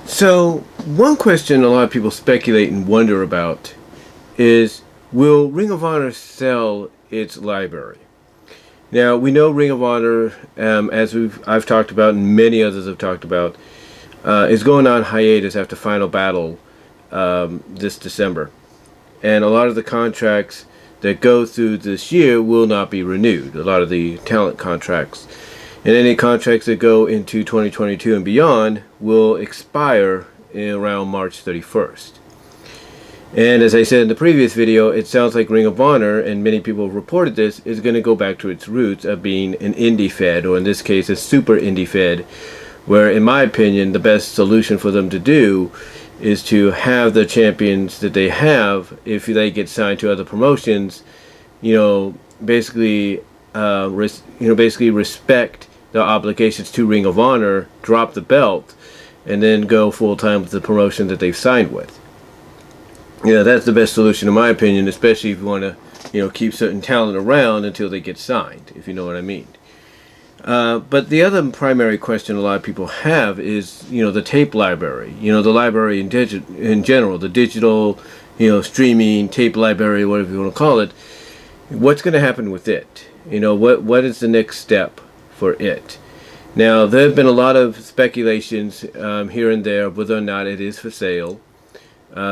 So, one question a lot of people speculate and wonder about is, will Ring of Honor sell its library? Now, we know Ring of Honor, as I've talked about and many others have talked about, is going on hiatus after Final Battle this December. And a lot of the contracts that go through this year will not be renewed. A lot of the talent contracts. And any contracts that go into 2022 and beyond will expire around March 31st. And as I said in the previous video, it sounds like Ring of Honor, and many people have reported this, is going to go back to its roots of being an indie fed, or in this case a super indie fed, where in my opinion the best solution for them to do is to have the champions that they have, if they get signed to other promotions, basically respect the obligations to Ring of Honor, drop the belt, and then go full time with the promotion that they've signed with. That's the best solution in my opinion, especially if you want to, keep certain talent around until they get signed, if you know what I mean. But the other primary question a lot of people have is, the tape library. The library in general, the digital, streaming tape library, whatever you want to call it. What's going to happen with it? What is the next step for it? Now, there have been a lot of speculations here and there whether or not it is for sale.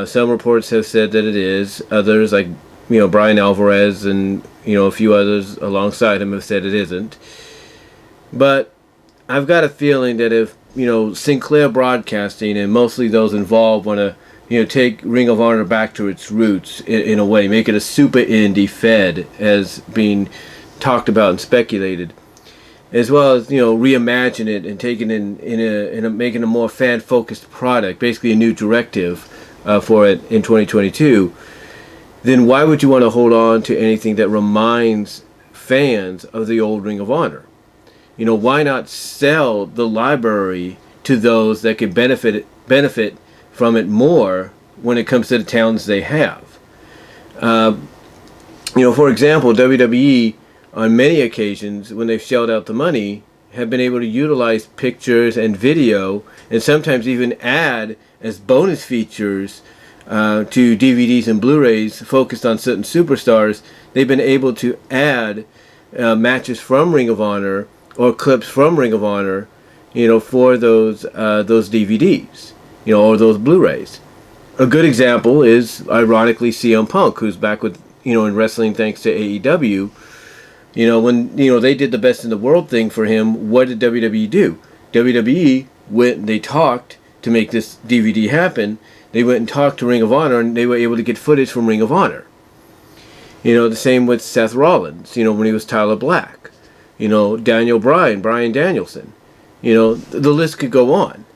Some reports have said that it is. Others, like Brian Alvarez and a few others alongside him, have said it isn't. But I've got a feeling that if Sinclair Broadcasting and mostly those involved want to take Ring of Honor back to its roots in a way, make it a super indie fed as being talked about and speculated, as well as reimagine it and take it in making a more fan focused product, basically a new directive for it in 2022, then why would you want to hold on to anything that reminds fans of the old Ring of Honor? Why not sell the library to those that could benefit from it more when it comes to the talents they have? For example, WWE, on many occasions, when they've shelled out the money, have been able to utilize pictures and video, and sometimes even add as bonus features to DVDs and Blu-rays focused on certain superstars. They've been able to add matches from Ring of Honor or clips from Ring of Honor, for those DVDs, or those Blu-rays. A good example is, ironically, CM Punk, who's back with, in wrestling thanks to AEW. When, they did the best in the world thing for him, what did WWE do? WWE went, they talked to make this DVD happen. They went and talked to Ring of Honor, and they were able to get footage from Ring of Honor. The same with Seth Rollins, when he was Tyler Black. Daniel Bryan Danielson. The list could go on.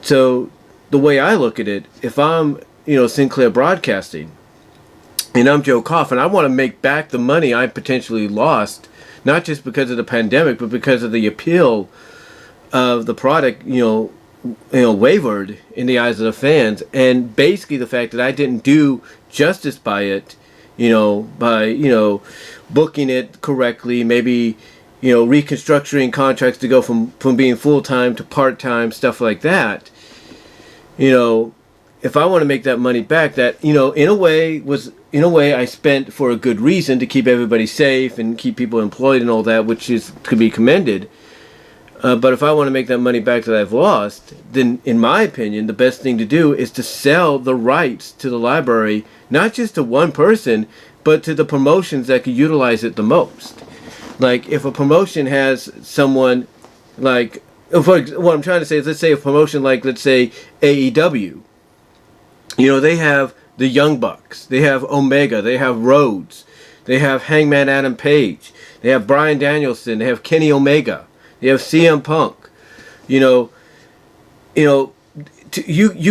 So, the way I look at it, if I'm, Sinclair Broadcasting, and I'm Joe Coffin, I want to make back the money I potentially lost, not just because of the pandemic, but because of the appeal of the product, wavered in the eyes of the fans, and basically the fact that I didn't do justice by it, by booking it correctly, maybe reconstructing contracts to go from being full-time to part-time, stuff like that. If I want to make that money back, that in a way I spent for a good reason, to keep everybody safe and keep people employed and all that, which could be commended. But if I want to make that money back that I've lost, then in my opinion, the best thing to do is to sell the rights to the library, not just to one person, but to the promotions that could utilize it the most. Like, if a promotion has someone like, what I'm trying to say is, let's say a promotion like, let's say AEW, they have the Young Bucks, they have Omega, they have Rhodes, they have Hangman Adam Page, they have Bryan Danielson, they have Kenny Omega, they have CM Punk. You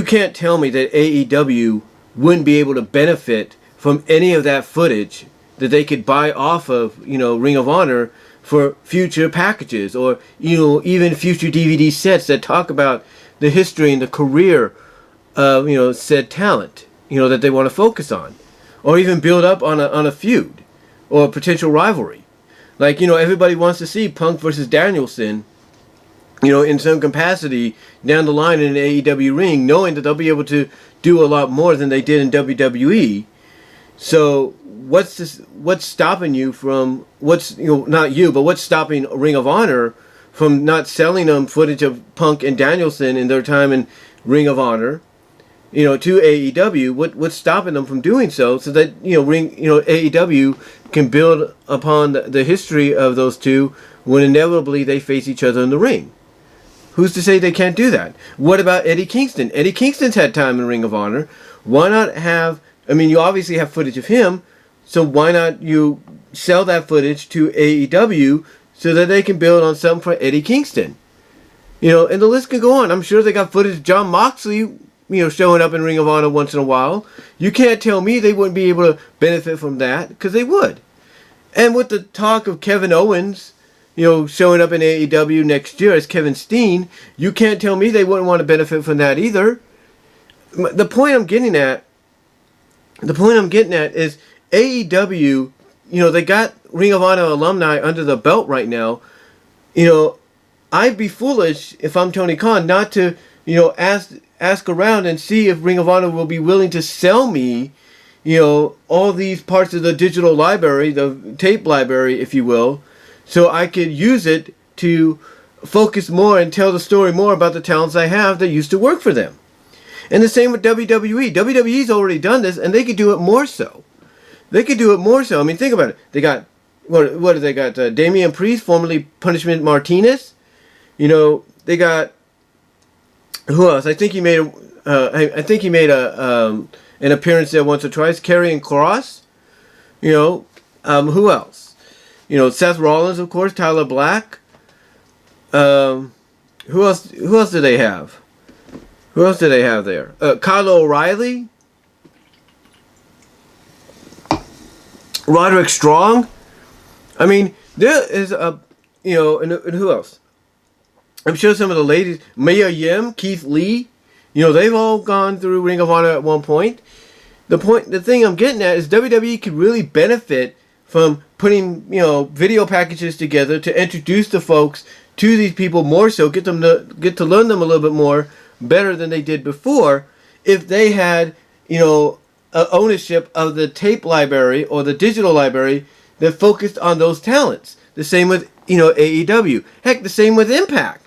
can't tell me that AEW wouldn't be able to benefit from any of that footage that they could buy off of, Ring of Honor for future packages, or, even future DVD sets that talk about the history and the career of, said talent, that they want to focus on, or even build up on a feud or a potential rivalry. Like, everybody wants to see Punk versus Danielson in some capacity down the line in an AEW ring, knowing that they'll be able to do a lot more than they did in WWE. So what's stopping you from, not you, but what's stopping Ring of Honor from not selling them footage of Punk and Danielson in their time in Ring of Honor, to AEW? What's stopping them from doing so that AEW can build upon the history of those two when inevitably they face each other in the ring? Who's to say they can't do that? What about Eddie Kingston? Eddie Kingston's had time in Ring of Honor. Why not have, you obviously have footage of him, so why not you sell that footage to AEW so that they can build on something for Eddie Kingston? And the list can go on. I'm sure they got footage of Jon Moxley, showing up in Ring of Honor once in a while. You can't tell me they wouldn't be able to benefit from that, because they would. And with the talk of Kevin Owens, showing up in AEW next year as Kevin Steen, you can't tell me they wouldn't want to benefit from that either. The point I'm getting at is AEW, they got Ring of Honor alumni under the belt right now. I'd be foolish if I'm Tony Khan not to, ask around and see if Ring of Honor will be willing to sell me, all these parts of the digital library, the tape library, if you will, so I could use it to focus more and tell the story more about the talents I have that used to work for them. And the same with WWE. WWE's already done this, and they could do it more so. Think about it. They got, what do they got? Damien Priest, formerly Punishment Martinez. They got, who else? I think he made an appearance there once or twice. Karrion Kross. Who else? Seth Rollins, of course, Tyler Black. Who else do they have? Who else do they have there? Kyle O'Reilly. Roderick Strong. There is and who else? I'm sure some of the ladies, Mia Yim, Keith Lee, they've all gone through Ring of Honor at one point. The thing I'm getting at is WWE could really benefit from putting, video packages together to introduce the folks to these people more so, get to learn them a little bit more, better than they did before, if they had, ownership of the tape library or the digital library that focused on those talents. The same with, AEW. Heck, the same with Impact.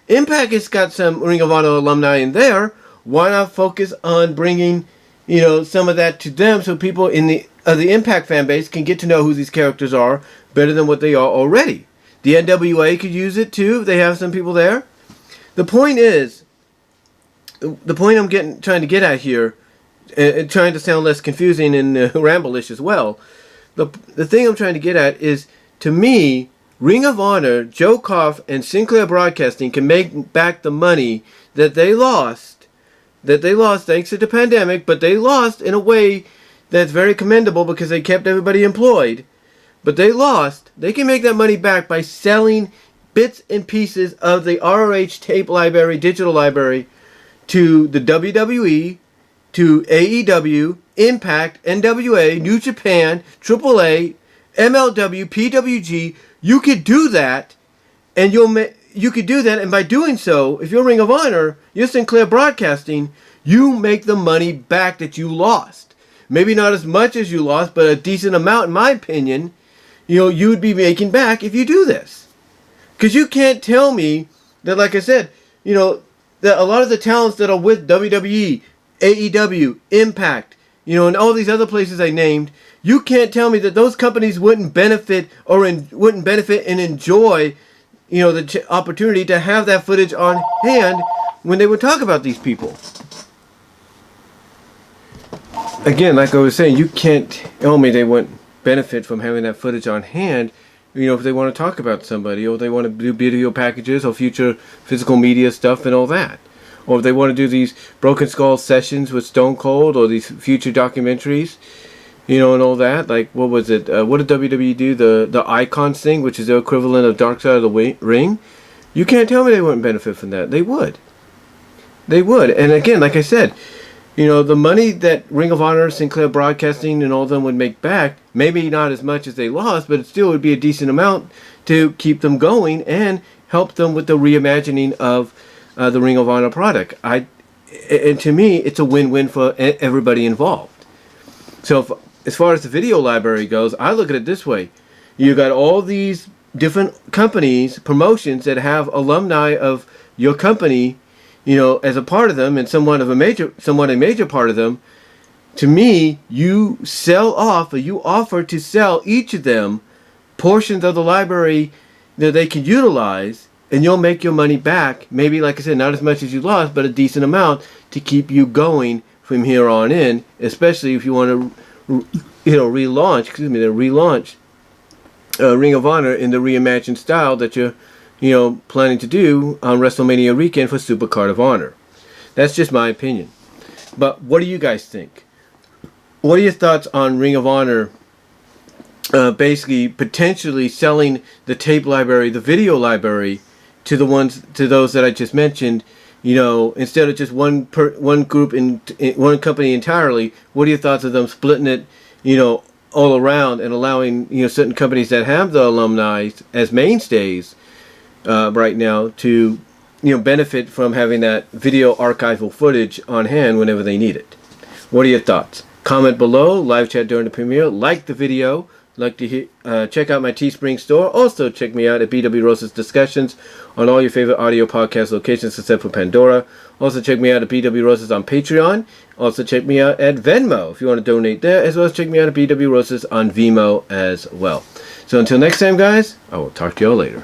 Impact has got some Ring of Honor alumni in there. Why not focus on bringing, some of that to them so people in the Impact fan base can get to know who these characters are better than what they are already. The NWA could use it too if they have some people there. The point I'm trying to get at here, and trying to sound less confusing and ramble-ish as well, the thing I'm trying to get at is, to me, Ring of Honor, Joe Koff, and Sinclair Broadcasting can make back the money that they lost thanks to the pandemic, but they lost in a way that's very commendable because they kept everybody employed. But they can make that money back by selling bits and pieces of the ROH tape library, digital library, to the WWE, to AEW, Impact, NWA, New Japan, AAA, MLW, PWG. You could do that, and and by doing so, if you're Ring of Honor, you're Sinclair Broadcasting, you make the money back that you lost. Maybe not as much as you lost, but a decent amount, in my opinion, you'd be making back if you do this. Because you can't tell me that, like I said, that a lot of the talents that are with WWE, AEW, Impact, and all these other places I named, you can't tell me that those companies wouldn't benefit and enjoy, the opportunity to have that footage on hand when they would talk about these people. Again, like I was saying, you can't tell me they wouldn't benefit from having that footage on hand, if they want to talk about somebody, or they want to do video packages or future physical media stuff and all that. Or if they want to do these Broken Skull sessions with Stone Cold, or these future documentaries, and all that. Like, what was it? What did WWE do? The Icons thing, which is the equivalent of Dark Side of the Ring. You can't tell me they wouldn't benefit from that. They would. And again, like I said, the money that Ring of Honor, Sinclair Broadcasting, and all of them would make back, maybe not as much as they lost, but it still would be a decent amount to keep them going and help them with the reimagining of the Ring of Honor product. And to me, it's a win-win for everybody involved. So as far as the video library goes, I look at it this way. You got all these different companies, promotions that have alumni of your company, as a part of them, and somewhat a major part of them. To me, you sell off, or you offer to sell each of them portions of the library that they can utilize, and you'll make your money back. Maybe, like I said, not as much as you lost, but a decent amount to keep you going from here on in, especially if you want to, relaunch Ring of Honor in the reimagined style that you're, planning to do on WrestleMania weekend for Supercard of Honor. That's just my opinion. But what do you guys think? What are your thoughts on Ring of Honor basically potentially selling the tape library, the video library, to those that I just mentioned, instead of just one group in one company entirely? What are your thoughts of them splitting it, all around, and allowing certain companies that have the alumni as mainstays right now to benefit from having that video archival footage on hand whenever they need it? What are your thoughts? Comment below, live chat during the premiere, like the video. Like to check out my Teespring store. Also check me out at BW Rose's Discussions on all your favorite audio podcast locations except for Pandora. Also check me out at BW Roses on Patreon. Also check me out at Venmo if you want to donate there, as well as check me out at BW Roses on Vimeo as well. So until next time, guys, I will talk to y'all later.